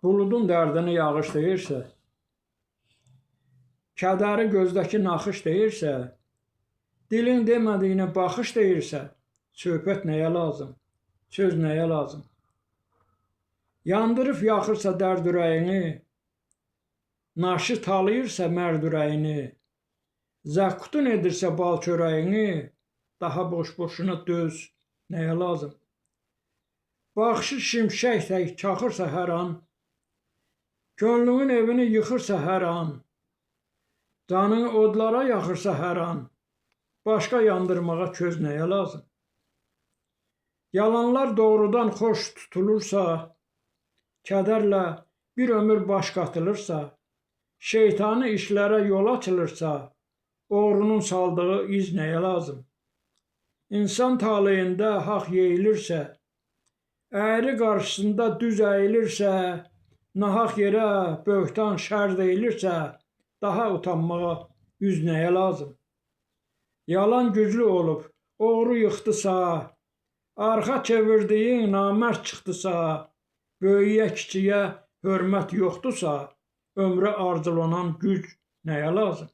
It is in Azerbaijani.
buludun dərdini yağış deyirsə, kədəri gözdəki naxış deyirsə, dilin demədiyinə baxış deyirsə, söhbət nəyə lazım, söz nəyə lazım? Yandırıb yaxırsa dərd ürəyini, naşı talayırsa mərd ürəyini, zəqutun edirsə bal çörəyini, daha boş-boşuna döz nəyə lazım? Baxışı şimşək tək çaxırsa hər an, könlünün evini yıxırsa hər an, canını odlara yaxırsa hər an, başqa yandırmağa köz nəyə lazım? Yalanlar doğrudan xoş tutulursa, kədərlə bir ömür baş qatılırsa, şeytani işlərə yol açılırsa, oğrunun saldığı iz nəyə lazım? İnsan taleyində haqq yeyilirsə, əyri qarşısında düz əyilirsə, nahaq yerə böhtan şər deyilirsə, daha utanmağa üz nəyə lazım? Yalan güclü olub, oğru yıxdısa, arxa çevirdiyin namərd çıxdısa, böyüyə kiçiyə hörmət yoxdursa, ömrə arzulanan güc nəyə lazım?